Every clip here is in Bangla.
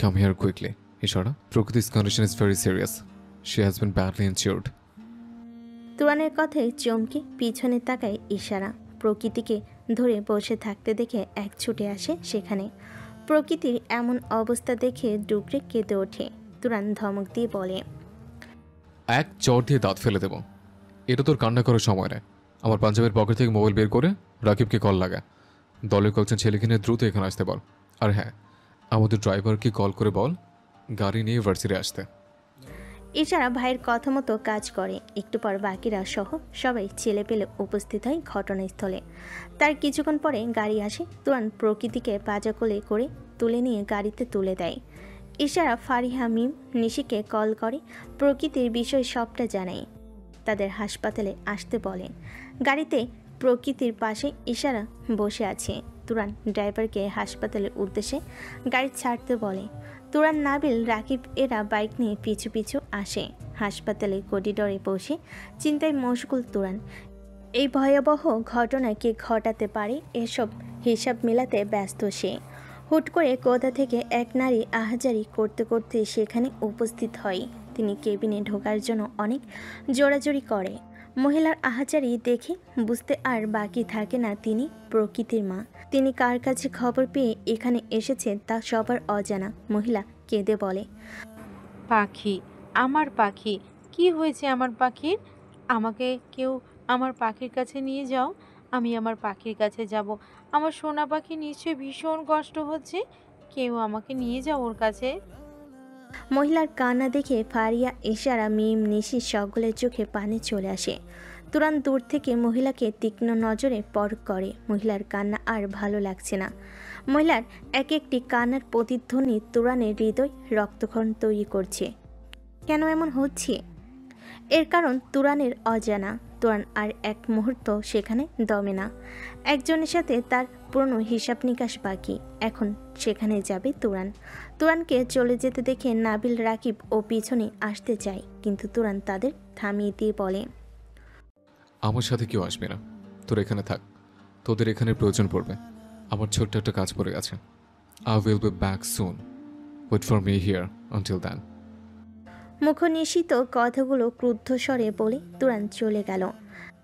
Come here quickly. Ishara, Prakiti's condition is very serious. She has been badly injured. তুরানের কথায় চমকে পিছনে তাকায় ইশারা। প্রকৃতিকে ধরে বসে থাকতে দেখে এক ছুটে আসে সেখানে। প্রকৃতির এমন অবস্থা দেখে ডুকরে কেঁদে ওঠে। তুরান ধমক দিয়ে বলে, এক চট দিয়ে দাঁত ফেলে দেব। এটা তোর কান্না করার সময় নয়। আমার পাঞ্জাবের পকেট থেকে মোবাইল বের করে রাকিবকে কল লাগা। দলের কয়েকজন ছেলেকে নিয়ে দ্রুত এখানে আসতে বল। আর হ্যাঁ, আমাদের ড্রাইভারকে কল করে বল গাড়ি নিয়ে ভার্সিটি আসতে। ইশারা ভাইয়ের কথা মতো কাজ করে। একটু পর বাকিরা সহ সবাই ছেলে পেলে উপস্থিত হয় ঘটনাস্থলে। তার কিছুক্ষণ পরে গাড়ি আসে। তুরান প্রকৃতিকে পাজা কোলে করে তুলে নিয়ে গাড়িতে তুলে দেয়। ইশারা ফারিহা মিম নিশিকে কল করে প্রকৃতির বিষয় সবটা জানায়। তাদের হাসপাতালে আসতে বলে। গাড়িতে প্রকৃতির পাশে ইশারা বসে আছে। তুরান ড্রাইভারকে হাসপাতালের উদ্দেশ্যে গাড়ি ছাড়তে বলে। তুরান, নাবিল, রাকিব এরা বাইক নিয়ে পিছু পিছু আসে। হাসপাতালে করিডোরে বসে চিন্তায় মশগুল তুরান। এই ভয়াবহ ঘটনা কে ঘটাতে পারে এসব হিসাব মেলাতে ব্যস্ত সে। হুট করে কোথা থেকে এক নারী আহাজারি করতে করতে সেখানে উপস্থিত হয়। তিনি কেবিনে ঢোকার জন্য অনেক জোরাজোরি করে। মহিলার আহাজারি দেখে বুঝতে আর বাকি থাকে না তিনি প্রকৃতির মা। তিনি কার কাছে খবর পেয়ে এখানে এসেছেন তা সবার অজানা। মহিলা কেঁদে বলে, পাখি, আমার পাখি, কি হয়েছে আমার পাখির? আমাকে কেউ আমার পাখির কাছে নিয়ে যাও। আমি আমার পাখির কাছে যাব। আমার সোনা পাখি নিশ্চয়ই ভীষণ কষ্ট হচ্ছে। কেউ আমাকে নিয়ে যাও ওর কাছে। মহিলার কান্না দেখে ফারিয়া, ইশারা, মিম, নিশি সকলের চোখে পানি চলে আসে। তুরান দূর থেকে মহিলাকে তীক্ষ্ণ নজরে পরখ করে। মহিলার কান্না আর ভালো লাগছে না। মহিলার এক একটি কান্নার প্রতিধ্বনি তুরানের হৃদয় রক্তক্ষরণ তৈরি করছে। কেন এমন হচ্ছে? এর কারণ তুরানের অজানা। তুরান আর এক মুহূর্ত সেখানে দমে না। একজনের সাথে তার পুরনো হিসাব নিকাশ বাকি। এখন সেখানে যাবে তুরান। তুরানকে চলে যেতে দেখে নাবিল, রাকিব ও পিছনে আসতে চায়, কিন্তু তুরান তাদের থামিয়ে দিয়ে বলে, আমার সাথে কেউ আসবে না। তোর এখানে থাক। তোদের এখানে প্রয়োজন পড়বে। আমার ছোট্ট একটা কাজ পড়ে গেছে। I will be back soon. Wait for me here until then. মুখনিষিত কথাগুলো ক্রুদ্ধ স্বরে বলে তুরান চলে গেল।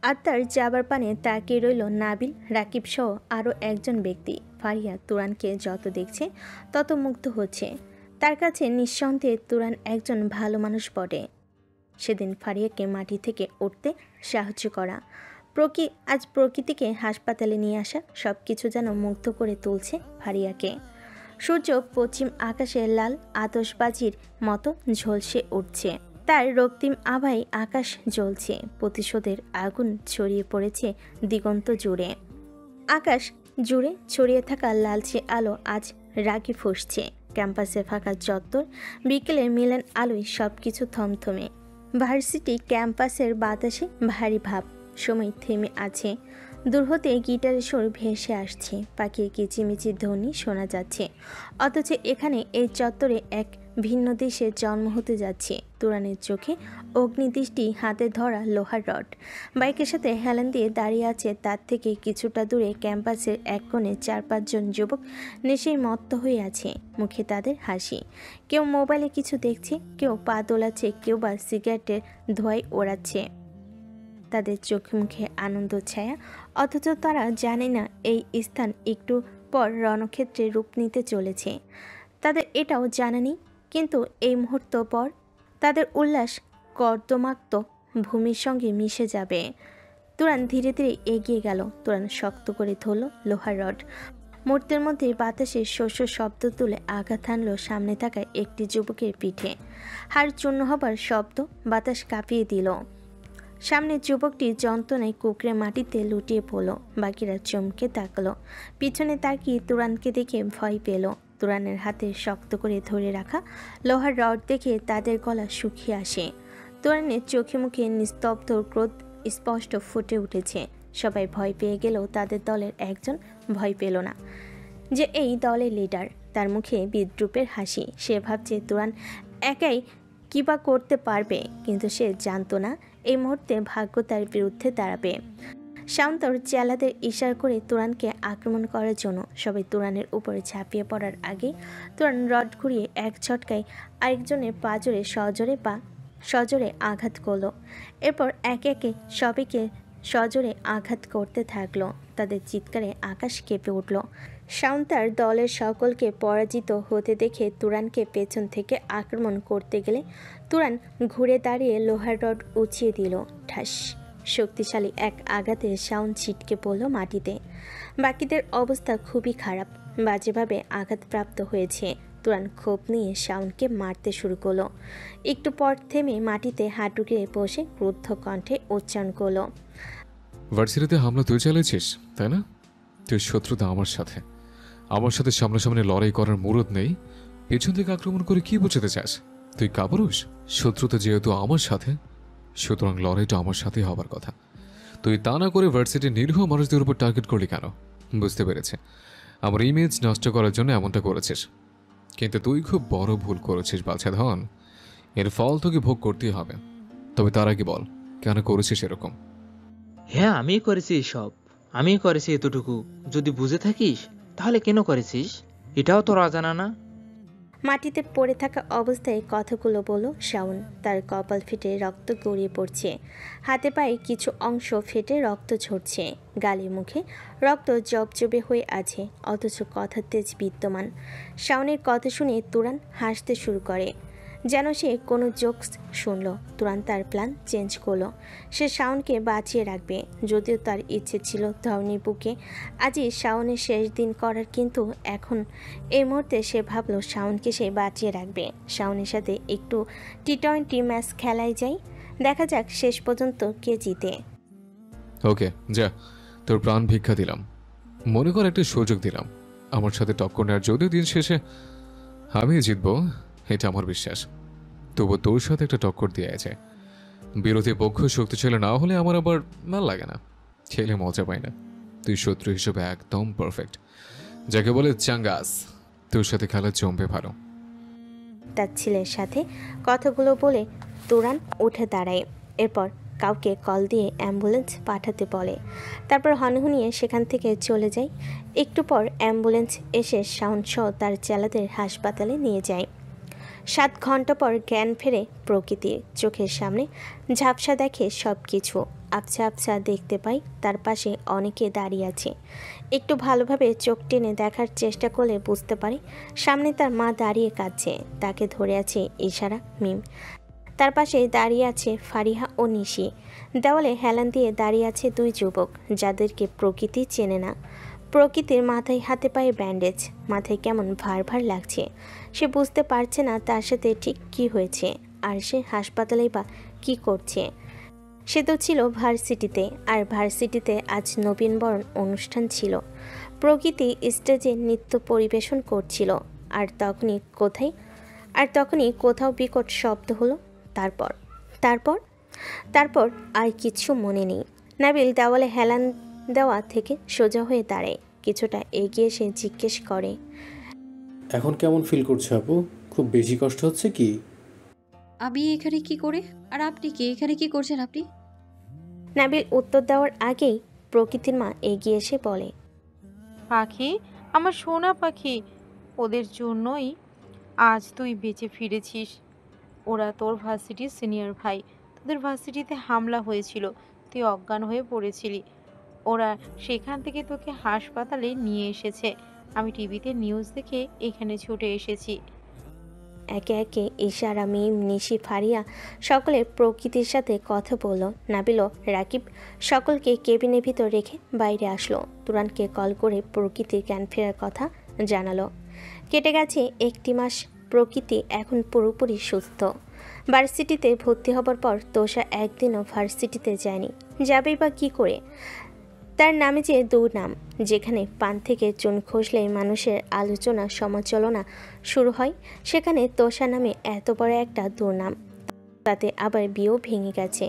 আর তার যাবার পানে তাকিয়ে রইল নাবিল, রাকিব সহ আরও একজন ব্যক্তি। ফারিয়া তুরানকে যত দেখছে তত মুগ্ধ হচ্ছে। তার কাছে নিঃসন্দেহে তুরান একজন ভালো মানুষ বটে। সেদিন ফারিয়াকে মাটি থেকে উঠতে সাহায্য করা, আজ প্রকৃতিকে হাসপাতালে নিয়ে আসা, সব কিছু যেন মুগ্ধ করে তুলছে ফারিয়াকে। সূর্য পশ্চিম আকাশে লাল আতশবাজির মতো ঝলসে উঠছে। তার রক্তিম আভায় আকাশ জ্বলছে। প্রতিশোধের আগুন ছড়িয়ে পড়েছে দিগন্ত জুড়ে। আকাশ জুড়ে ছড়িয়ে থাকা লালচে আলো আজ রাগে ফুঁসছে। ক্যাম্পাসে ফাঁকা চত্বর, বিকেলের মিলন আলোয় সব কিছু থমথমে। ভার্সিটি ক্যাম্পাসের বাতাসে ভারী ভাব। সময় থেমে আছে। দূর হতে গিটারের সুর ভেসে আসছে। পাখির কিচিমিচি ধ্বনি শোনা যাচ্ছে। অথচ এখানে এই চত্বরে এক ভিন্ন দেশে জন্ম হতে যাচ্ছে। তুরানের চোখে অগ্নিদৃষ্টি, হাতে ধরা লোহার রড। বাইকের সাথে হেলান দিয়ে দাঁড়িয়ে আছে। তার থেকে কিছুটা দূরে ক্যাম্পাসের এক কোণে 4-5 জন যুবক নেশায় মত্ত হয়ে আছে। মুখে তাদের হাসি। কেউ মোবাইলে কিছু দেখছে, কেউ পা দোলাচ্ছে, কেউ বা সিগারেটের ধোঁয়ায় ওড়াচ্ছে। তাদের চোখে মুখে আনন্দ ছায়া, অথচ তারা জানে না এই স্থান একটু পর রণক্ষেত্রে রূপ নিতে চলেছে। তাদের এটাও জানা নেই, কিন্তু এই মুহূর্ত পর তাদের উল্লাস কর্দমাক্ত ভূমির সঙ্গে মিশে যাবে। তুরান ধীরে ধীরে এগিয়ে গেল। তুরান শক্ত করে ধরল লোহার রড। মুহূর্তের মধ্যে বাতাসে শস্য শব্দ তুলে আঘাত হানল সামনে থাকা একটি যুবকের পিঠে। হাড় চূর্ণ হবার শব্দ বাতাস কাঁপিয়ে দিল। সামনের যুবকটি যন্ত্রণায় কুকড়ে মাটিতে লুটিয়ে পড়ল। বাকিরা চমকে তাকালো। পিছনে তাকিয়ে তুরানকে দেখে ভয় পেল। তুরানের হাতে শক্ত করে ধরে রাখা লোহার রড দেখে তাদের গলা শুকিয়ে আসে। তুরানের চোখে মুখে নিস্তব্ধ ক্রোধ স্পষ্ট ফুটে উঠেছে। সবাই ভয় পেয়ে গেলেও তাদের দলের একজন ভয় পেল না, যে এই দলের লিডার। তার মুখে বিদ্রুপের হাসি। সে ভাবছে তুরান একাই কিবা করতে পারবে, কিন্তু সে জানতো না এই মুহূর্তে ভাগ্য তার বিরুদ্ধে দাঁড়াবে। শাওন তার চেলাদের ইশারা করে তুরানকে আক্রমণ করার জন্য সবাই তুরানের উপরে ঝাঁপিয়ে পড়ার আগে তুরান রড ঘুরিয়ে এক ঝটকায় আরেকজনের পাঁজরে সজোরে আঘাত করলো। এরপর একে একে সবাইকে সজোরে আঘাত করতে থাকলো। তাদের চিৎকারে আকাশ কেঁপে উঠল। শাওন তার দলের সকলকে পরাজিত হতে দেখে তুরানকে পেছন থেকে আক্রমণ করতে গেলে তুরান ঘুরে দাঁড়িয়ে লোহার রড উঁচিয়ে দিল। ঠাস, শক্তিশালী এক আঘাতে শাওন ছিটকে পড়ল মাটিতে। বাকিদের অবস্থা খুবই খারাপ, বাজেভাবে আঘাতপ্রাপ্ত হয়েছে। তুরান ক্ষোভ নিয়ে শাওনকে মারতে শুরু করলো। একটু পর থেমে মাটিতে হাঁটু গেড়ে বসে ক্রুদ্ধ কণ্ঠে উচ্চারণ করলো, ভার্সিটিতে হামলা তুই চালিয়েছিস তাই না? তুই শত্রুতা আমার সাথে সামনাসামনি লড়াই করার মুরত নেই, পেছন থেকে আক্রমণ করে কি বোঝাতে চাস? তুই কাপুরুষ। শত্রুতা যেহেতু আমার সাথে, সুতরাং লড়াইটা আমার সাথেই হবার কথা। তুই তা না করে ভার্সিটির নিরীহ মানুষদের উপর টার্গেট করলি কেন? বুঝতে পেরেছে, আমার ইমেজ নষ্ট করার জন্য এমনটা করেছিস, কিন্তু তুই খুব বড় ভুল করেছিস বাছা ধন। এর ফল তোকে ভোগ করতেই হবে। তবে তার আগে বল, কেন করেছিস এরকম? হ্যাঁ, আমিই করেছি এসব, আমিই করেছি এতটুকু। যদি বুঝে থাকিস তাহলে কেন করেছিস এটাও তোর অজানা না? মাটিতে পড়ে থাকা অবস্থায় কথাগুলো বলল শাওন। তার কপাল ফেটে রক্ত গড়িয়ে পড়ছে, হাতে পায়ে কিছু অংশ ফেটে রক্ত ঝরছে, গালে মুখে রক্ত জবজবে হয়ে আছে, অথচ কথার তেজ বিদ্যমান। শাওনের কথা শুনে তুরান হাসতে শুরু করে, যেন সে কোনো জোকস শুনল। তুরান তার প্ল্যান চেঞ্জ করলো। সে শাওনকে বাঁচিয়ে রাখবে, যদিও তার ইচ্ছে ছিল ধরনীর বুকে আজই শাওনের শেষ দিন করার, কিন্তু এখন এই মুহূর্তে সে ভাবলো শাওনকে সে বাঁচিয়ে রাখবে। শাওনের সাথে একটু টি-20 ম্যাচ খেলাই যায়, দেখা যাক শেষ পর্যন্ত কে জিতে। ওকে যা, তোর প্রাণ ভিক্ষা দিলাম। মনে কর একটা সুযোগ দিলাম আমার সাথে টক্কর নেওয়ার, যদিও দিন শেষে আমি জিতবো এটা আমার বিশ্বাস। তবু তোর সাথে একটা টক্কর দিয়ে আছে। বিরোধী পক্ষ শক্তিশালী না হলে আমার আবার ভাল লাগে না, খেলে মজা পাই না। তুই শত্রু হিসেবে একদম পারফেক্ট, যাকে বলে চাঙ্গাস। তোর সাথে খেলা জমবে ভালো। তার ছেলের সাথে কথাগুলো বলে তুরান উঠে দাঁড়ায়। এরপর কাউকে কল দিয়ে অ্যাম্বুলেন্স পাঠাতে বলে। তারপর হনহনিয়ে সেখান থেকে চলে যায়। একটু পর অ্যাম্বুলেন্স এসে শাওন সহ তার চেলাদের হাসপাতালে নিয়ে যায়। 7 ঘন্টা পর জ্ঞান ফেরে প্রকৃতি। চোখের সামনে ঝাপসা দেখে সব কিছু, আবছা আবছা দেখতে পাই তার পাশে অনেকে দাঁড়িয়ে আছে। একটু ভালোভাবে চোখ টেনে দেখার চেষ্টা করলে বুঝতে পারে সামনে তার মা দাঁড়িয়ে কাঁদছে, তাকে ধরে আছে ইশারা মিম। তার পাশে দাঁড়িয়ে আছে ফারিহা ও নিশি। দেওয়ালে হেলান দিয়ে দাঁড়িয়ে আছে 2 যুবক যাদেরকে প্রকৃতি চেনে না। প্রকৃতির মাথায় হাতে পায়ে ব্যান্ডেজ, মাথায় কেমন ভার ভার লাগছে। সে বুঝতে পারছে না তার সাথে ঠিক কী হয়েছে, আর সে হাসপাতালেই বা কী করছে। সে তো ছিল ভার্সিটিতে, আর ভার্সিটিতে আজ নবীনবরণ অনুষ্ঠান ছিল। প্রকৃতি স্টেজে নৃত্য পরিবেশন করছিল, আর তখনই কোথাও বিকট শব্দ হলো। তারপর আর কিছু মনে নেই। নাবিল দেওয়ালে হেলান দেওয়া থেকে সোজা হয়ে দাঁড়ায়, কিছুটা এগিয়ে এসে জিজ্ঞেস করে, এখন কেমন ফিল করছো আপু? খুব বেশি কষ্ট হচ্ছে কি? আমি এখানে কি করে, আর আপনি কি এখানে কি করছেন আপনি? নাবিল উত্তর দেওয়ার আগেই প্রকৃতির মা এগিয়ে এসে বলে, পাখি, আমার সোনা পাখি, ওদের জন্যই আজ তুই বেঁচে ফিরেছিস। ওরা তোর ভার্সিটির সিনিয়র ভাই। তোদের ভার্সিটিতে হামলা হয়েছিল, তুই অজ্ঞান হয়ে পড়েছিলি। ওরা সেখান থেকে তোকে হাসপাতালে নিয়ে এসেছে। আমি টিভিতে নিউজ দেখে এখানে ছুটে এসেছি। একে একে ইশারা মিম নিশি ফারিয়া সকলে প্রকৃতির সাথে কথা বলল। নাবিল ও রাকিব সকলকে কেবিনের ভিতর রেখে বাইরে আসলো। তুরানকে কল করে প্রকৃতির জ্ঞান ফেরার কথা জানালো। কেটে গেছে 1 মাস। প্রকৃতি এখন পুরোপুরি সুস্থ। ভার্সিটিতে ভর্তি হবার পর তোষা একদিনও ভার্সিটিতে যায়নি, যাবেই বা কী করে? তার নামে যে 2 নাম, যেখানে পান থেকে চুন খসলে মানুষের আলোচনা সমালোচনা শুরু হয়, সেখানে তোষা নামে এত বড় একটা দুর্নাম। তাতে আবার বিয়েও ভেঙে গেছে।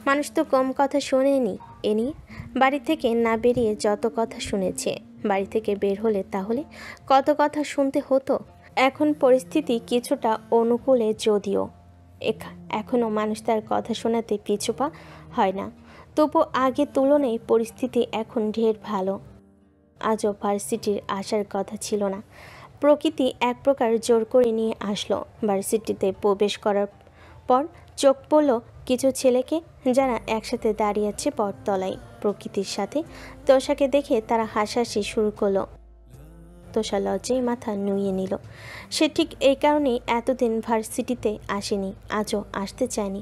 মানুষ তো কম কথা শোনেনি এ নিয়ে। বাড়ি থেকে না বেরিয়ে যত কথা শুনেছে, বাড়ি থেকে বের হলে তাহলে কত কথা শুনতে হতো। এখন পরিস্থিতি কিছুটা অনুকূলে, যদিও এখনও মানুষ তার কথা শোনাতে পিছুপা হয় না। তবু আগের তুলনায় পরিস্থিতি এখন ঢের ভালো। আজও ভার্সিটির আসার কথা ছিল না। প্রকৃতি এক প্রকার জোর করে নিয়ে আসলো। ভার্সিটিতে প্রবেশ করার পর চোখ পড়ল কিছু ছেলেকে, যারা একসাথে দাঁড়িয়ে আছে পথতলায়। প্রকৃতির সাথে তোষাকে দেখে তারা হাসাহাসি শুরু করলো। তোষা লজ্জায় মাথা নুইয়ে নিল। সে ঠিক এই কারণেই এতদিন ভার্সিটিতে আসেনি, আজও আসতে চায়নি।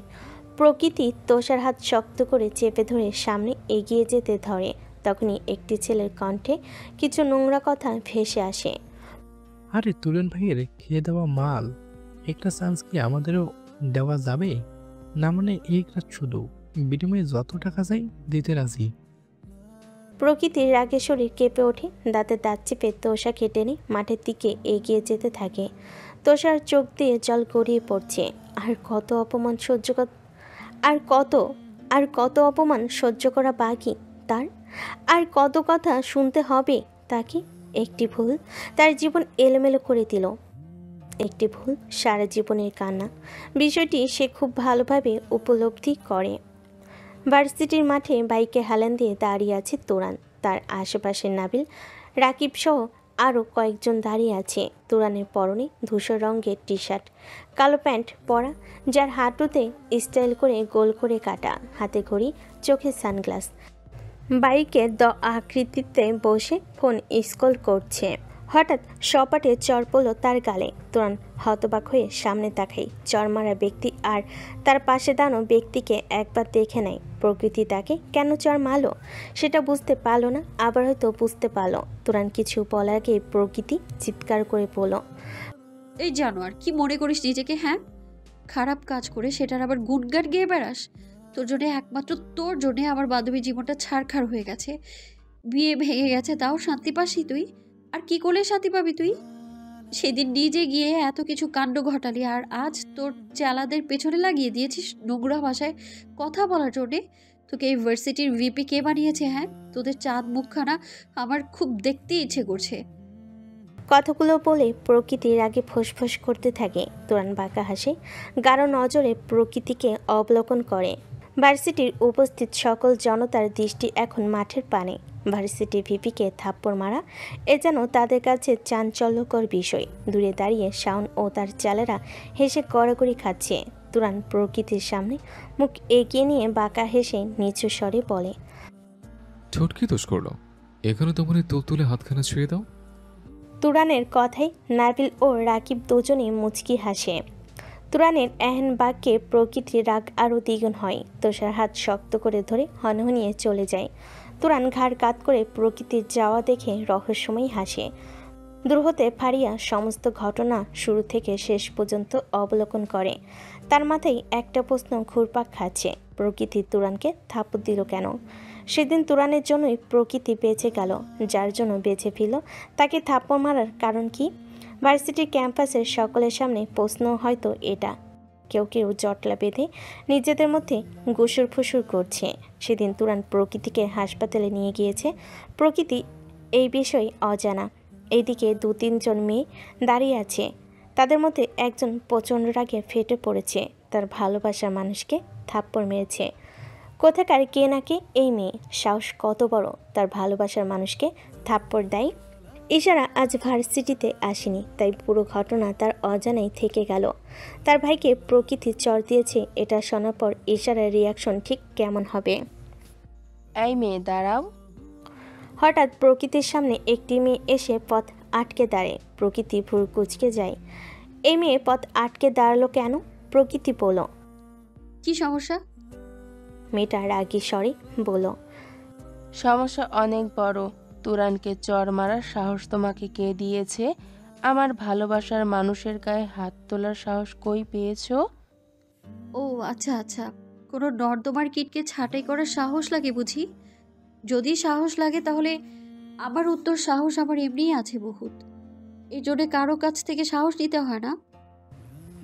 প্রকৃতি তোষার হাত শক্ত করে চেপে ধরে সামনে এগিয়ে যেতে ধরে। তখনই একটি ছেলের কণ্ঠে কিছু নোংরা কথা ভেসে আসে। আরে তুরন ভাইয়ের খেয়ে দেওয়া মাল, একটা চান্স কি আমাদেরও দেওয়া যাবে? না মানে এক রাত শুধু, বিনিময়ে যত টাকা চাই দিতে রাজি। প্রকৃতির রাগে শরীর কেঁপে ওঠে। দাঁতে দাঁত চেপে তোষাকে টেনে মাঠের দিকে এগিয়ে যেতে থাকে। তোষার চোখ দিয়ে জল গড়িয়ে পড়ছে। আর কত অপমান সহ্য আর কত অপমান সহ্য করা বাকি তার? আর কত কথা শুনতে হবে তাকে? একটি ভুল তার জীবন এলোমেলো করে দিল। একটি ভুল সারা জীবনের কান্না। বিষয়টি সে খুব ভালোভাবে উপলব্ধি করে। ভার্সিটির মাঠে বাইকে হেলান দিয়ে দাঁড়িয়ে আছে তুরান। তার আশেপাশে নাবিল, রাকিব সহ আরও কয়েকজন দাঁড়িয়ে আছে। তুরানের পরনে ধূসর রঙের টি শার্ট, কালো প্যান্ট পরা, যার হাঁটুতে স্টাইল করে গোল করে কাটা, হাতে ঘড়ি, চোখে সানগ্লাস। বাইকে আকৃতিতে বসে ফোন স্ক্রল করছে। হঠাৎ সপাটে চর পড়ল তার গালে। তুরান হতবাক হয়ে সামনে তাকাই। চর মারা ব্যক্তি আর তার পাশে দাঁড়ানো ব্যক্তিকে একবার দেখে নেয়। প্রকৃতি তাকে কেন চর মারলো সেটা বুঝতে পারল না, আবার হয়তো বুঝতে পারল। তুরান কিছু বলার আগে প্রকৃতি চিৎকার করে বলল, এই জানোয়ার, কি মনে করিস নিজেকে? হ্যাঁ, খারাপ কাজ করে সেটার আবার গুণগান গেয়ে বেড়াস? তোর জন্যে, একমাত্র তোর জন্যে আমার বান্ধবীর জীবনটা ছাড়খাড় হয়ে গেছে, বিয়ে ভেঙে গেছে, তাও শান্তি পাসি তুই? আর কি করলে শান্তি পাবি তুই? সেদিন নিজে গিয়ে এত কিছু কাণ্ড ঘটালি, আর আজ তোর চেলাদের পেছনে লাগিয়ে দিয়েছিস নোংরা ভাষায় কথা বলার জন্যে। তোকে ইউনিভার্সিটির ভিপি কে বানিয়েছে? হ্যাঁ, তোদের চাঁদ মুখখানা আমার খুব দেখতে ইচ্ছে করছে। কথাগুলো বলে প্রকৃতির আগে ফোঁস করতে থাকে। তুরান বাঁকা হাসে, গাঢ় নজরে প্রকৃতিকে অবলোকন করে। ভার্সিটির উপস্থিত সকল জনতার দৃষ্টি এখন মাঠের পানে। ভার্সিটি ভিপিকে থাপ্পড় মারা এ যেন তাদের কাছে চাঞ্চল্যকর বিষয়। দূরে দাঁড়িয়ে শাওন ও তার ছেলেরা হেসে গড়াগড়ি খাচ্ছে। তুরান প্রকৃতির সামনে মুখ এগিয়ে নিয়ে বাঁকা হেসে নিচু স্বরে বলে, ছোট কি দোষ করলো? এখানে তোমার তুলে হাতখানা ছুঁয়ে দাও। তুরানের কথায় নাবিল ও রাকিব দুজনে মুচকি হাসে। তুরানের এহেন বাক্যে প্রকৃতির রাগ আরও দ্বিগুণ হয়। তোষার হাত শক্ত করে ধরে হনহনিয়ে চলে যায়। তুরান ঘাড় কাত করে প্রকৃতির যাওয়া দেখে রহস্যময় হাসে। দূর হতে ফারিয়া সমস্ত ঘটনা শুরু থেকে শেষ পর্যন্ত অবলোকন করে। তার মাথায় একটা প্রশ্ন ঘুরপাক খাচ্ছে, প্রকৃতি তুরানকে থাপ্পড় দিল কেন? সেদিন তুরানের জন্যই প্রকৃতি বেঁচে গেল। যার জন্য বেঁচে ফিরল, তাকে থাপ্পড় মারার কারণ কি? ভার্সিটির ক্যাম্পাসের সকলের সামনে প্রশ্ন হয়তো এটা। কেউ কেউ জটলা বেঁধে নিজেদের মধ্যে গুসুর ফুসুর করছে। সেদিন তুরান প্রকৃতিকে হাসপাতালে নিয়ে গিয়েছে। প্রকৃতি এই বিষয়ে অজানা। এইদিকে 2-3 জন মেয়ে দাঁড়িয়ে আছে। তাদের মধ্যে একজন প্রচণ্ড রাগে ফেটে পড়েছে। তার ভালোবাসার মানুষকে থাপ্পড় মেরেছে। কোথাকার কে নাকি এই মেয়ে, সাহস কত বড় তার ভালোবাসার মানুষকে থাপ্পড় দেয়। ইশারা আজ ভার্সিটিতে আসেনি, তাই পুরো ঘটনা তার অজানাই থেকে গেল। তার ভাইকে প্রকৃতি চর দিয়েছে, এটা শোনার পর ইশারার রিয়াকশন ঠিক কেমন হবে? এই মেয়ে দাঁড়াও। হঠাৎ প্রকৃতির সামনে একটি মেয়ে এসে পথ আটকে দাঁড়ায়। প্রকৃতি ভুরু কুঁচকে যায়। এই মেয়ে পথ আটকে দাঁড়ালো কেন? প্রকৃতি বলল, কি সমস্যা? মেয়েটা রাগী স্বরে বলল, সমস্যা অনেক বড়। তুরানকে চর মারার সাহস তোমাকে কে দিয়েছে? আমার ভালোবাসার মানুষের গায়ে হাত তোলার সাহস কই পেয়েছো? ও আচ্ছা আচ্ছা, কোনো নর্দমার কীটকে ছাঁটাই করার সাহস লাগে বুঝি? যদি সাহস লাগে তাহলে আমার উত্তর, সাহস আমার এমনিই আছে বহুত। এই জন্যে কারো কাছ থেকে সাহস নিতে হয় না।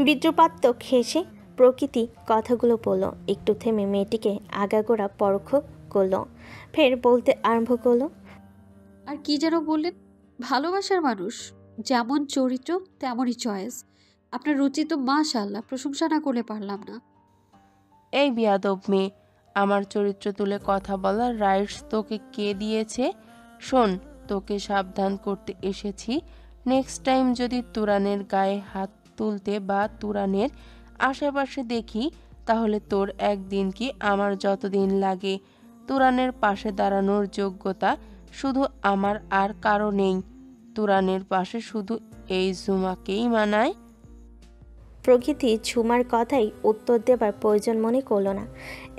বিদ্রুপাত্মক হেসে প্রকৃতি কথাগুলো বলল। একটু থেমে মেয়েটিকে আগাগোড়া পরখ করল, ফের বলতে আরম্ভ করলো, আর কি যেন বললেন? ভালোবাসার মানুষ, যেমন চরিত্র তেমনই চয়েস। আপনার রুচি তো মাশাআল্লাহ, প্রশংসা না করলে পারলাম না। এই বিয়াদব মেয়ে, আমার চরিত্র তুলে কথা বলার রাইটস তোকে কে দিয়েছে? শোন, তোকে সাবধান করতে এসেছি। নেক্সট টাইম যদি তুরানের গায়ে হাত তুলতে বা তুরানের আশেপাশে দেখি, তাহলে তোর একদিন কি আমার যতদিন লাগে। তুরানের পাশে দাঁড়ানোর যোগ্যতা শুধু আমার আর কারো নেই। তুরানের পাশে শুধু এই ঝুমাকেই মানায়। প্রকৃতি ঝুমার কথাই উত্তর দেবার প্রয়োজন মনে করল না।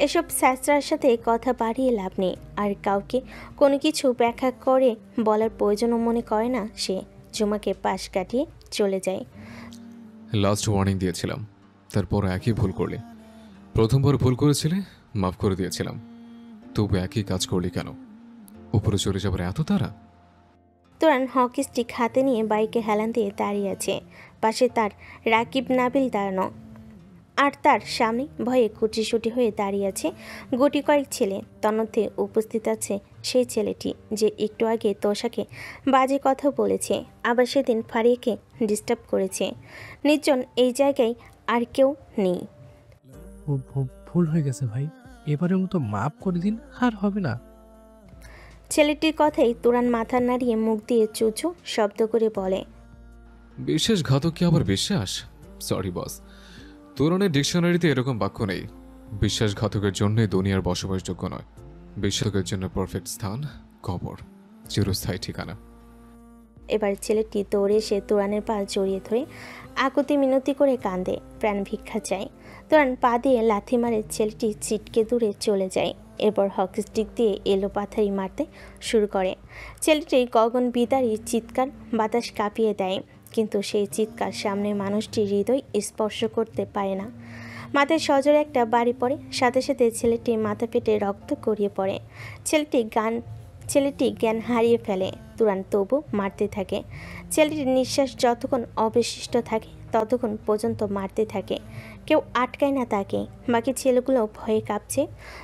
এসব স্যাঁচড়ার সাথে কথা বাড়িয়ে লাভ নেই, আর কাউকে কোনো কিছু ব্যাখ্যা করে বলার প্রয়োজনও মনে করে না সে। ঝুমাকে পাশ কাটিয়ে চলে যায়। লাস্ট ওয়ার্নিং দিয়েছিলাম, তারপর একই ভুল করলি। প্রথমবার ভুল করেছিলে, মাফ করে দিয়েছিলাম, তবু একই কাজ করলি কেন? উপরে চলে যাবার এত তারা? তুরান হকি স্টিক হাতে নিয়ে বাইকে হেলান দিয়ে দাঁড়িয়ে আছে। পাশে তার রাকিব নাবিল দাঁড়ানো, আর তার সামনে ভয়ে কুটিসুটি হয়ে দাঁড়িয়ে আছে গুটি কয়েক ছেলে। তন্মধ্যে উপস্থিত আছে সেই ছেলেটি যে একটু আগে তোষাকে বাজে কথা বলেছে, আবার সেদিন ফারিয়াকে ডিস্টার্ব করেছে। নির্জন এই জায়গায় আর কেউ নেই। ভুল হয়ে গেছে ভাই, এবারের মতো মাফ করে দিন, আর হবে না। ছেলেটির কথাই তুরান মাথা নাড়িয়ে মুখ দিয়ে চুচু শব্দ করে বলে, বিশ্বাসঘাতক কি আবার বিশ্বাস? সরি বস, তুরনের ডিকশনারিতে এরকম বাক্য নেই। বিশ্বাসঘাতকের জন্যই দুনিয়ার বসবাসযোগ্য নয়। বিশ্বাসের জন্য পারফেক্ট স্থান কবর, চিরস্থায়ী ঠিকানা। এবার ছেলেটি দৌড়ে এসে তুরানের পা জড়িয়ে ধরে আকুতি মিনতি করে কান্দে, প্রাণ ভিক্ষা চায়। তুরান পা দিয়ে লাথি মারে, ছেলেটি ছিটকে দূরে চলে যায়। এরপর হকি স্টিক দিয়ে এলো পাথারি মারতে শুরু করে। ছেলেটি গগন বিদারী চিৎকার বাতাস কাঁপিয়ে দেয়, কিন্তু সেই চিৎকার সামনের মানুষটির হৃদয় স্পর্শ করতে পারে না। মাথায় সজোরে একটা বাড়ি পড়ে, সাথে সাথে ছেলেটির মাথা ফেটে রক্ত গড়িয়ে পড়ে। ছেলেটি জ্ঞান হারিয়ে ফেলে। তুরান তবু মারতে থাকে। ছেলেটির নিঃশ্বাস যতক্ষণ অবশিষ্ট থাকে ততক্ষণ পর্যন্ত মারতে থাকে। কেউ আটকায় না তাকে। বাকি ছেলেগুলো ভয়ে কাঁপছে।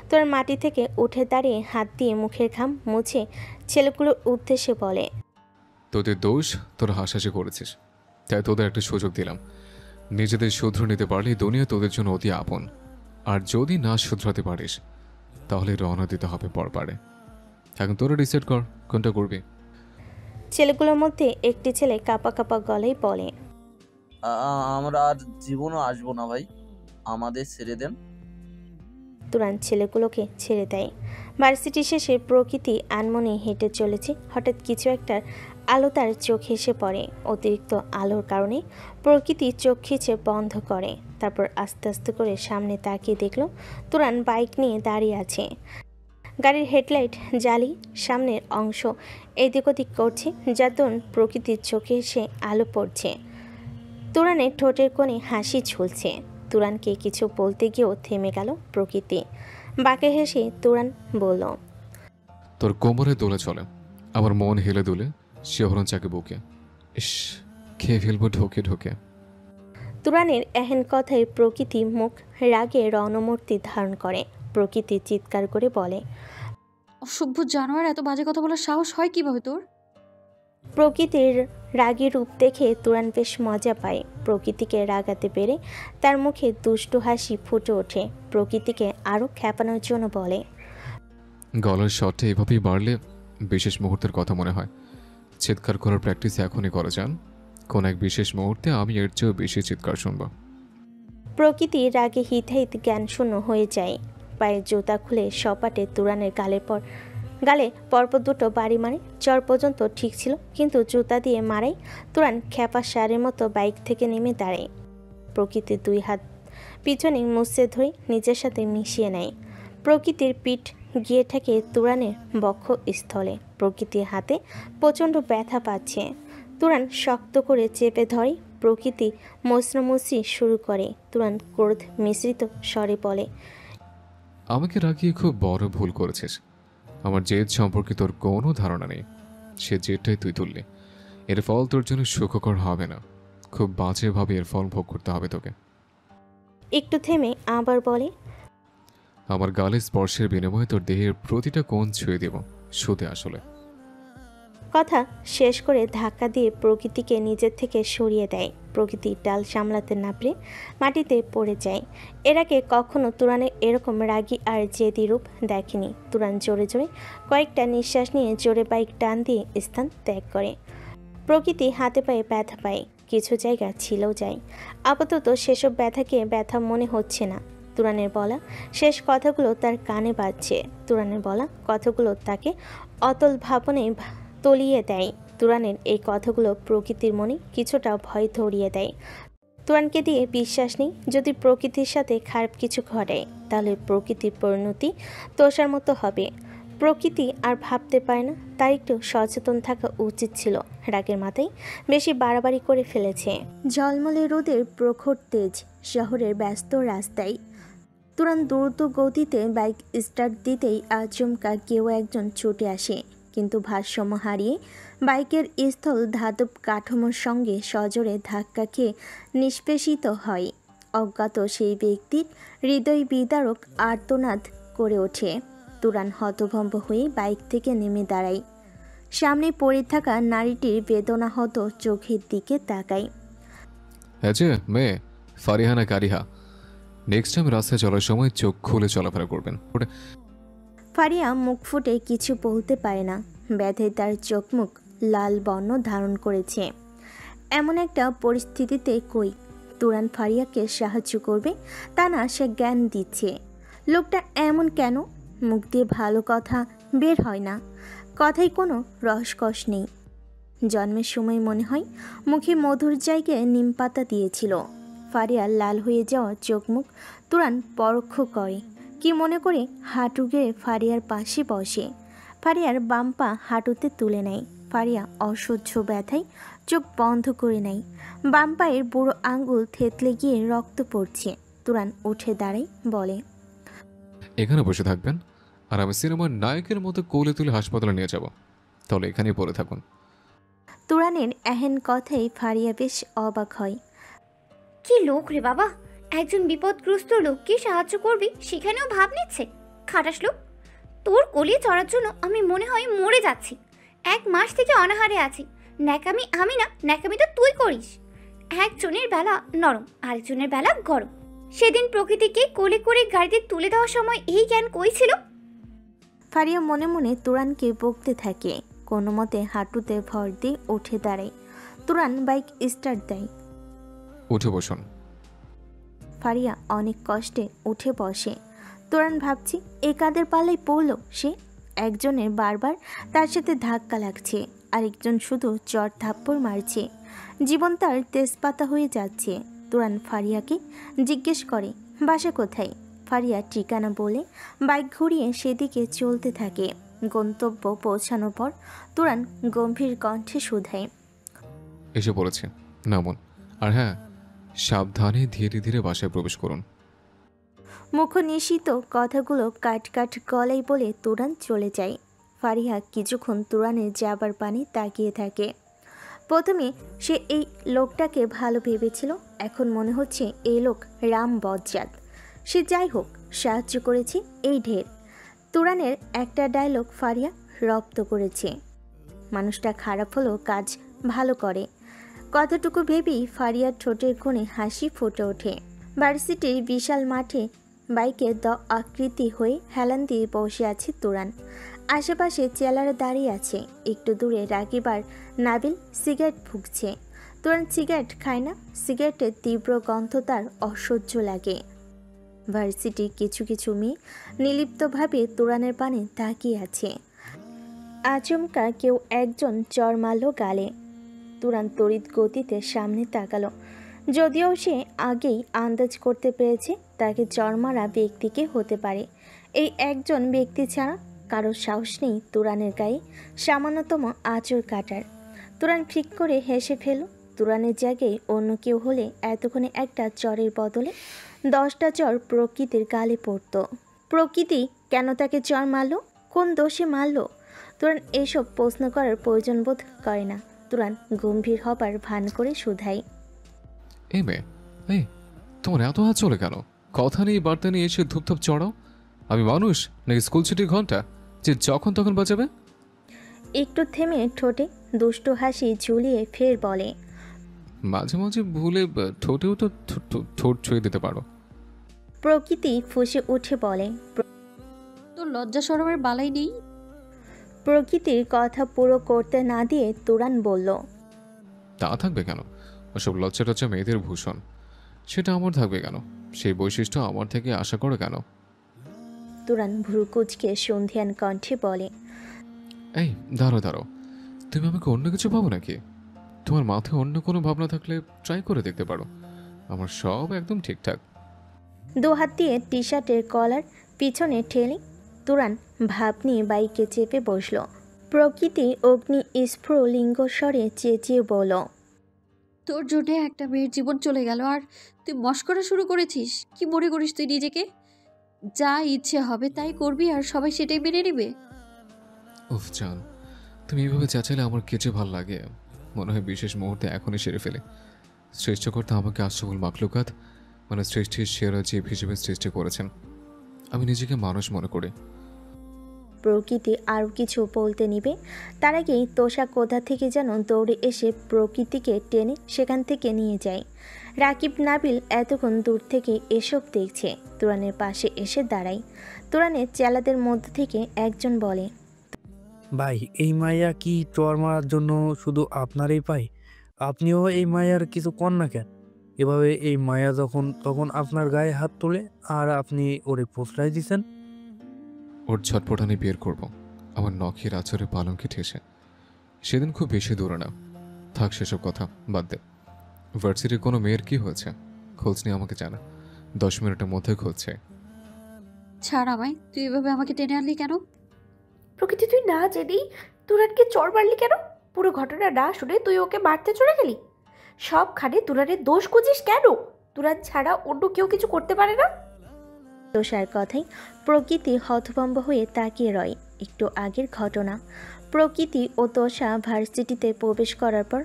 তুরান মাটি থেকে উঠে দাঁড়িয়ে হাত দিয়ে মুখের ঘাম মুছে ছেলেগুলোর উদ্দেশ্যে বলে, তোদের দোষ, তোরা হাসাহাসি করেছিস, তাই তোদের একটা সুযোগ দিলাম। নিজেদের শুধরে নিতে পারলে দুনিয়া তোদের জন্য অতি আপন, আর যদি না শুধরাতে পারিস তাহলে রওনা দিতে হবে পরপারে। এখন তোরা ডিসাইড কর কোনটা করবি। ছেলেগুলোর মধ্যে একটি ছেলে কাঁপা কাঁপা গলায় বলে, আমরা আর জীবনও আসবো না ভাই, আমাদের ছেড়ে দেন। তুরান ছেলেগুলোকে ছেড়ে দেয়। ভার্সিটি শেষে প্রকৃতি আনমনে হেঁটে চলেছে। হঠাৎ কিছু একটার আলো তার চোখে এসে পড়ে। অতিরিক্ত আলোর কারণে প্রকৃতি চোখ খিচে বন্ধ করে। তারপর আস্তে আস্তে করে সামনে তাকিয়ে দেখলো তুরান বাইক নিয়ে দাঁড়িয়ে আছে। গাড়ির হেডলাইট জ্বালি সামনের অংশ এদিক ওদিক করছে, যার দরুন প্রকৃতির চোখে এসে আলো পড়ছে। তুরানের ঠোঁটের কোণে হাসি ঝুলছে। তুরানকে কিছু বলতে গিয়েও থেমে গেল প্রকৃতি। বাঁকে হেসে তুরান বলল, তোর কোমরে দোলে চলে, আমার মন হেলে দুলে শিহরণ চাকে বুকে। ইস, খেয়ে ফেলবো ঢোকে ঢোকে। তুরানের এহেন কথায় প্রকৃতি মুখ রাগে রণমূর্তি ধারণ করে। প্রকৃতি চিৎকার করে বলে, অসভ্য জানোয়ার, এত বাজে কথা বলার সাহস হয় কিভাবে তোর? প্রকৃতির রাগী রূপ দেখে তুরান বেশ মজা পায়। প্রকৃতিকে রাগাতে পেরে তার মুখে দুষ্টু হাসি ফুটে ওঠে। প্রকৃতিকে আরও খেপানোর জন্য বলে, গলার শটটা এভাবেই বাড়লে বিশেষ মুহূর্তের কথা মনে হয়। চিৎকার করার প্র্যাকটিস এখনই করা যান, কোন এক বিশেষ মুহূর্তে আমি এর চেয়েও বেশি চিৎকার শুনব। প্রকৃতি রাগে হিতাহিত জ্ঞান শূন্য হয়ে যায়। পায়ের জুতা খুলে সপাটে তুরানের গালে পরপর দুটো বাড়ি মারে। চর পর্যন্ত ঠিক ছিল, কিন্তু জুতা দিয়ে মারাই তুরান খ্যাপা সারের মতো বাইক থেকে নেমে দাঁড়ায়। প্রকৃতির দুই হাত পিছনে মুছে ধরে নিজের সাথে মিশিয়ে নেয়। প্রকৃতির পিঠ গিয়ে ঠেকে তুরানের বক্ষ স্থলে। প্রকৃতির হাতে প্রচণ্ড ব্যথা পাচ্ছে। তুরান শক্ত করে চেপে ধরে। প্রকৃতি মসৃমসি শুরু করে। তুরান ক্রোধ মিশ্রিত স্বরে বলে, আমাকে রাগিয়ে খুব বড় ভুল করেছিস। আমার জেদ সম্পর্কে তোর কোনো ধারণা নেই। সে জেদটাই তুই তুললি। এর ফল তোর জন্য সুখকর হবে না, খুব বাজেভাবে এর ফল ভোগ করতে হবে তোকে। একটু থেমে আবার বলে, আমার গালে স্পর্শের বিনিময়ে তোর দেহের প্রতিটা কোণ ছুঁয়ে দেব শুতে আসলে। কথা শেষ করে ধাক্কা দিয়ে প্রকৃতিকে নিজের থেকে সরিয়ে দেয়। প্রকৃতি ডাল সামলাতে না পেরে মাটিতে পড়ে যায়। এর আগে কখনো তুরানের এরকম রাগী আর জেদি রূপ দেখেনি। তুরান জোরে জোরে কয়েকটা নিঃশ্বাস নিয়ে জোরে বাইক টান দিয়ে স্থান ত্যাগ করে। প্রকৃতি হাতে পায়ে ব্যথা পায়, কিছু জায়গা ছিলেও যায়। আপাতত সেসব ব্যথাকে ব্যথা মনে হচ্ছে না। তুরানের বলা শেষ কথাগুলো তার কানে বাজছে। তুরানের বলা কথাগুলো তাকে অতল ভাবনে তলিয়ে দেয়। তুরানের এই কথাগুলো প্রকৃতির মনে কিছুটা ভয় ধরিয়ে দেয়। তুরানকে দিয়ে বিশ্বাস নেই, যদি প্রকৃতির সাথে খারাপ কিছু ঘটে তাহলে প্রকৃতির পরিণতি তোষার মতো হবে। প্রকৃতি আর ভাবতে পারে না, তার একটু সচেতন থাকা উচিত ছিল। রাগের মাথায় বেশি বাড়াবাড়ি করে ফেলেছে। ঝলমলে রোদের প্রখর তেজ শহরের ব্যস্ত রাস্তায়। তুরান দ্রুত গতিতে বাইক স্টার্ট দিতেই আচমকা কেউ একজন ছুটে আসে, কিন্তু ভারসাম্য হারিয়ে বাইকের স্থল ধাতব কাঠামোর সঙ্গে সজোরে ধাক্কা খেয়ে নিষ্পেষিত হয়। অজ্ঞাত সেই ব্যক্তির হৃদয় বিদারক আর্তনাদ করে ওঠে। তুরান হতভম্ব হয়ে বাইক থেকে নেমে দাঁড়ায়। সামনে পড়ে থাকা নারীটির বেদনাহত চোখের দিকে তাকায়। হ্যাঁ যে মেয়ে ফারিহানা কারিহা, নেক্সট টাইম রাস্তায় চলার সময় চোখ খুলে চলাফেরা করবেন। ফারিয়া মুখ ফুটে কিছু বলতে পারে না। ব্যথায় তার চোখ মুখ লাল বর্ণ ধারণ করেছে। এমন একটা পরিস্থিতিতে কই তুরান ফারিয়াকে সাহায্য করবে তা না, সে জ্ঞান দিচ্ছে। লোকটা এমন কেন? মুখ দিয়ে ভালো কথা বের হয় না, কথায় কোনো রসকস নেই। জন্মের সময় মনে হয় মুখে মধুর জায়গায় নিম পাতা দিয়েছিল। ফারিয়ার লাল হয়ে যাওয়া চোখ মুখ তুরান পরোক্ষ করে। কি মনে করে হাঁটু গেড়ে ফারিয়ার পাশে বসে। ফারিয়ার বাম পা হাঁটুতে তুলে নেয়। ফারিয়া অসহ্য ব্যথায় চোখ বন্ধ করে নেয়। বাম পায়ের বুড়ো আঙ্গুল থেতলে গিয়ে রক্ত পড়ছে। তুরান উঠে দাঁড়ায়, বলে, এখানে বসে থাকবেন আর আমি সিনেমার নায়কের মতো কোলে তুলে হাসপাতালে নিয়ে যাব, তাহলে এখানেই পড়ে থাকুন। তুরানের এহেন কথাই ফারিয়া বেশ অবাক হয়। কি লোক রে বাবা, একজন বিপদগ্রস্ত লোককে সাহায্য করবি সেখানেও ভাব নিচ্ছে। খাটাস লোক, তোর কোলে চড়ার জন্য আমি মনে হয় মরে যাচ্ছি। 1 মাস থেকে অনাহারে আছি। ন্যাকামি আমি না, ন্যাকামি তো তুই করিস। একজনের বেলা নরম, আরেকজনের বেলা গরম। সেদিন প্রকৃতিকে কোলে করে গাড়িতে তুলে দেওয়ার সময় এই জ্ঞান কই ছিল? ফারিয়া মনে মনে তুরানকে বকতে থাকে। কোনো মতে হাঁটুতে ভর দিয়ে উঠে দাঁড়ায়। তুরান বাইক স্টার্ট দেয়। উঠে বসুন। ফারিয়া অনেক কষ্টে উঠে বসে। তুরান ভাবছি এ কাদের পাল্লায় পড়লো সে। একজনের বারবার তার সাথে ধাক্কা লাগছে, আরেকজন শুধু চর থাপ্পড় মারছে। জীবন তার তেজপাতা হয়ে যাচ্ছে। তুরান ফারিয়াকে জিজ্ঞেস করে, বাসা কোথায়? ফারিয়া ঠিকানা বলে বাইক ঘুরিয়ে সেদিকে চলতে থাকে। গন্তব্য পৌঁছানোর পর তুরান গম্ভীর কণ্ঠে শুধায়, এসে পড়েছে, নামুন। আর হ্যাঁ, সাবধানে ধীরে ধীরে বাসায় প্রবেশ করুন। মুখ নিশিত কথাগুলো কাট কাট গলায় বলে তুরান চলে যায়। ফারিয়া কিছুক্ষণ তুরানের যাবার পানে তাকিয়ে থাকে। প্রথমে সে এই লোকটাকে ভালো ভেবেছিল, এখন মনে হচ্ছে এই লোক রাম বজ্জাত। সে যাই হোক, সাহায্য করেছে এই ঢের। তুরানের একটা ডায়লগ ফারিয়া রপ্ত করেছে, মানুষটা খারাপ হলেও কাজ ভালো করে। কতটুকু ভেবেই ফারিয়ার ঠোঁটের কোণে হাসি ফুটে ওঠে। ভার্সিটির বিশাল মাঠে বাইকে আকৃতি হয়ে হেলান দিয়ে বসে আছে তুরান। আশেপাশে চেলারা দাঁড়িয়ে আছে। একটু দূরে রাগিবার নাবিল সিগারেট ফুঁকছে। তুরান সিগারেট খায় না, সিগারেটের তীব্র গন্ধ তার অসহ্য লাগে। ভার্সিটির কিছু কিছু মেয়ে নিলিপ্তভাবে তুরানের পানে তাকিয়ে আছে। আচমকা কেউ একজন চর মারল গালে। তুরান তড়িৎ গতিতে সামনে তাকালো। যদিও সে আগেই আন্দাজ করতে পেরেছে তাকে চর মারা ব্যক্তিকে হতে পারে। এই একজন ব্যক্তি ছাড়া কারোর সাহস নেই তুরানের গায়ে সামান্যতম আঁচড় কাটার। তুরান ফিক করে হেসে ফেল। তুরানের জায়গায় অন্য কেউ হলে এতক্ষণে একটা চরের বদলে 10টা চর প্রকৃতির গালে পড়ত। প্রকৃতি কেন তাকে চর মারল? কোন দোষে মারল? তুরান এসব প্রশ্ন করার প্রয়োজন বোধ করে না। তুরান গম্ভীর হবার ভান করে শুধায়, এই মেয়ে, এই তোমার এত হাত চলে কেন? কথা নেই বার্তা নিয়ে এসে ধূপধাপ চড়াও। আমি মানুষ নাকি স্কুল ছুটির ঘন্টা যে যখন তখন বাজাবে? একটু থেমে ঠোঁটে দুষ্ট হাসি ঝুলিয়ে ফের বলে, মাঝে মাঝে ভুলে ঠোঁটেও তো ঠোঁট ছুঁয়ে দিতে পারো। প্রকৃতি ফুঁসে উঠে বলে। তোর লজ্জা শরমের বালাই নেই? প্রকৃতির কথা পুরো করতে না দিয়ে তুরান বলল, তা থাকবে কেন? ওসব লজ্জা টজ্জা মেয়েদের ভূষণ, সেটা আমার থাকবে কেন? সেই বৈশিষ্ট্য আমার থেকে আশা করে কেন? তুরান ভ্রুকুচকে সন্ধিয়ান কণ্ঠে বলে, এই দাঁড়ো দাঁড়ো, তুমি আমাকে অন্য কিছু ভাবো নাকি? তোমার মাথায় অন্য কোনো ভাবনা থাকলে ট্রাই করে দেখতে পারো, আমার সব একদম ঠিকঠাক। দু হাত দিয়ে টি শার্টের কলার পিছনে ঠেলে তুরান ভাব নিয়ে বাইকে চেপে বসল। প্রকৃতি অগ্নি স্ফুলিঙ্গ স্বরে চেঁচিয়ে বলল, তোর জন্য একটা মেয়ের জীবন চলে গেল আর তুই মস্করা শুরু করেছিস? কি মনে করিস তুই নিজেকে? যা ইচ্ছে হবে তাই করবি আর সবাই সেটাই মেনে নেবে? উফ জান, তুমি এইভাবে চেঁচালে আমার কেচে ভাল লাগে। মনে হয় বিশেষ মুহূর্তে এখনই সেরে ফেলে। সৃষ্টিকর্তা আমাকে আশ্রবল মাখলুকাত মানে সৃষ্টির সেরা জীব হিসেবে সৃষ্টি করেছেন। আমি নিজেকে মানুষ মনে করি। প্রকৃতি আরও কিছু বলতে নিবে, তার আগেই তোষা কোথা থেকে যেন দৌড়ে এসে প্রকৃতিকে টেনে সেখান থেকে নিয়ে যায়। রাকিব নাবিল এতক্ষণ দূর থেকে এসব দেখছে। তুরানের পাশে এসে দাঁড়ায়। তুরানের চেলাদের মধ্য থেকে একজন বলে, ভাই এই মাইয়া কি চর মারার জন্য শুধু আপনারই পাই? আপনিও এই মায়ার কিছু কর না কেন? এভাবে এই মায়া তখন আপনার গায়ে হাত তোলে আর আপনি ওরে পোস্টাই দিছেন। ওর ঝটপট আমি বের করব, আমার নখের আচরে পালঙ্কে ঠেসে। সেদিন খুব বেশি দূরে না, থাক সেসব কথা বাদ দে। ভার্সিটির কোনো মেয়ের কি হয়েছে খোঁজ নিয়ে আমাকে জানা, 10 মিনিটের মধ্যে খুঁজছে। ছাড় আমায়, তুই এভাবে আমাকে টেনে আনলি কেন? প্রকৃতি তুই না জেনেই তুরানকে চড় মারলি কেন? পুরো ঘটনা না শুনে তুই ওকে মারতে চলে গেলি। সবখানে তুরানের দোষ খুঁজিস কেন? তুরান ছাড়া অন্য কেউ কিছু করতে পারে না? তোষার কথাই প্রকৃতি হতভম্ব হয়ে তাকিয়ে রয়। একটু আগের ঘটনা। প্রকৃতি ও তোষা ভার্সিটিতে প্রবেশ করার পর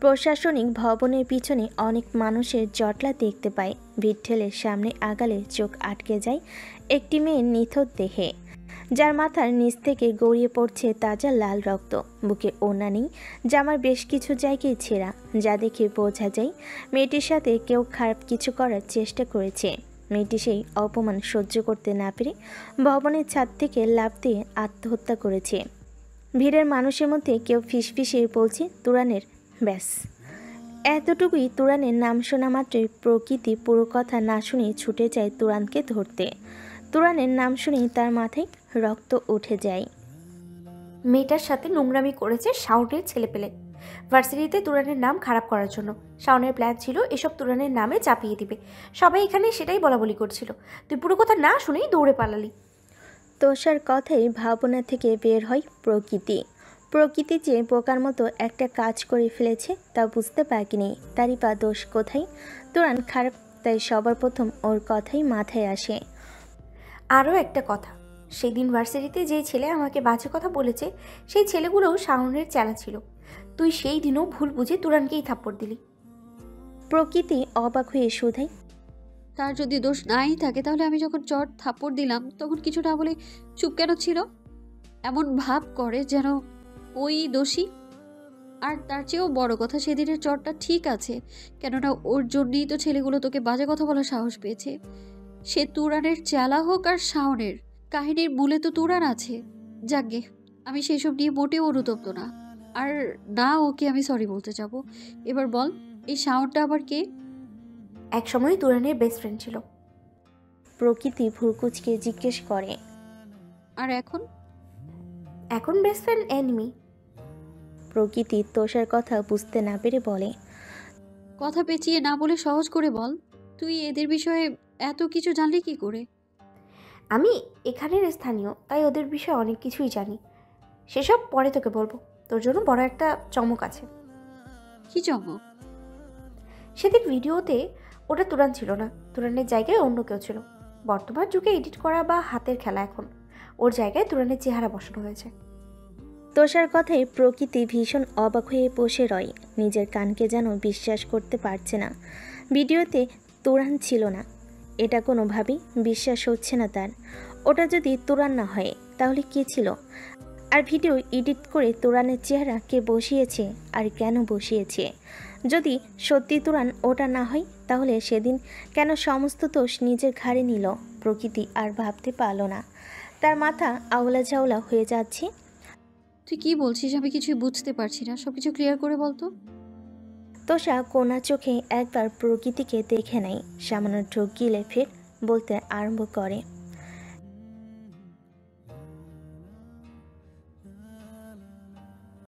প্রশাসনিক ভবনের পিছনে অনেক মানুষের জটলা দেখতে পায়। ভিড় ঠেলে সামনে আগালে চোখ আটকে যায় একটি মেয়ের নিথর দেহে, যার মাথার নিচ থেকে গড়িয়ে পড়ছে তাজা লাল রক্ত। বুকে ওড়না নেই, জামার বেশ কিছু জায়গায় ছেঁড়া, যা দেখে বোঝা যায় মেয়েটির সাথে কেউ খারাপ কিছু করার চেষ্টা করেছে। মেয়েটি সেই অপমান সহ্য করতে না পেরে ভবনের ছাদ থেকে লাফ দিয়ে আত্মহত্যা করেছে। ভিড়ের মানুষের মধ্যে কেউ ফিসফিসিয়ে বলছে তুরানের। ব্যাস এতটুকুই। তুরানের নাম শোনা মাত্রই প্রকৃতি পুরো কথা না শুনে ছুটে যায় তুরানকে ধরতে। তুরানের নাম শুনেই তার মাথায় রক্ত উঠে যায়। মেয়েটার সাথে নোংরামি করেছে শাওনের ছেলেপেলে, ভার্সিটিতে তুরানের নাম খারাপ করার জন্য। শাওনের প্ল্যান ছিল এসব তুরানের নামে চাপিয়ে দিবে। সবাই এখানে সেটাই বলাবলি করছিল, তুই পুরো কথা না শুনেই দৌড়ে পালালি। তোষার কথাই ভাবনা থেকে বের হয় প্রকৃতি। প্রকৃতি যে বোকার মতো একটা কাজ করে ফেলেছে তা বুঝতে পারেনি। তারই বা দোষ কোথায়? তুরান খারাপ, তাই সবার প্রথম ওর কথাই মাথায় আসে। আরও একটা কথা, সেদিন ভার্সিটিতে যেই ছেলে আমাকে বাজে কথা বলেছে সেই ছেলেগুলোও শাওনের চেলা ছিল। তুই সেই দিনও ভুল বুঝে তুরানকেই থাপ্পড় দিলি। প্রকৃতি অবাক হয়ে শুধাই, তার যদি দোষ নাই থাকে তাহলে আমি যখন চট থাপ্পড় দিলাম তখন কিছু না বলে চুপ কেন ছিল? এমন ভাব করে যেন ওই দোষী। আর তার চেয়েও বড় কথা, সেদিনের চটটা ঠিক আছে, কেননা ওর জন্যই তো ছেলেগুলো তোকে বাজে কথা বলার সাহস পেয়েছে। সে তুরানের চেলা হোক আর শাওনের, কাহিনীর মূলে তো তুরান আছে। যাকগে, আমি সেসব নিয়ে মোটেও অনুতপ্ত না, আর না ওকে আমি সরি বলতে যাব। এবার বল, এই শাওনটা আবার কে? একসময় তুরানের বেস্ট ফ্রেন্ড ছিল। প্রকৃতি ভুরকুচকে জিজ্ঞেস করে, আর এখন? এখন বেস্ট ফ্রেন্ড এনিমি। প্রকৃতি তোষার কথা বুঝতে না পেরে বলে, কথা পেঁচিয়ে না বলে সহজ করে বল, তুই এদের বিষয়ে এত কিছু জানলি কি করে? আমি এখানের স্থানীয়, তাই ওদের বিষয়ে অনেক কিছুই জানি। সেসব পরে তোকে বলবো। তোর জন্য বড় একটা চমক আছে। কি চমক? সেদিন ভিডিওতে ওটা তুরান ছিল না, তুরানের জায়গায় অন্য কেউ ছিল। বর্তমান যুগে এডিট করা বা হাতের খেলা এখন ওর জায়গায় তুরানের চেহারা বসানো হয়েছে। তোষার কথায় প্রকৃতি ভীষণ অবাক হয়ে বসে রয়। নিজের কানকে যেন বিশ্বাস করতে পারছে না। ভিডিওতে তুরান ছিল না, এটা কোনোভাবেই বিশ্বাস হচ্ছে না তার। ওটা যদি তুরান না হয় তাহলে কে ছিল? আর ভিডিও এডিট করে তুরানের চেহারা কে বসিয়েছে আর কেন বসিয়েছে? যদি সত্যি তুরান ওটা না হয় তাহলে সেদিন কেন সমস্ত দোষ নিজের ঘাড়ে নিল প্রকৃতি আর ভাবতে পারল না। তার মাথা আওলা ঝাওলা হয়ে যাচ্ছে। তুই কি বলছিস? আমি কিছুই বুঝতে পারছি না, সব কিছু ক্লিয়ার করে বলতো। তোষা কোনা চোখে একবার প্রকৃতিকে দেখে নেয়, সামান্য ঢোক গিলে ফের বলতে আরম্ভ করে।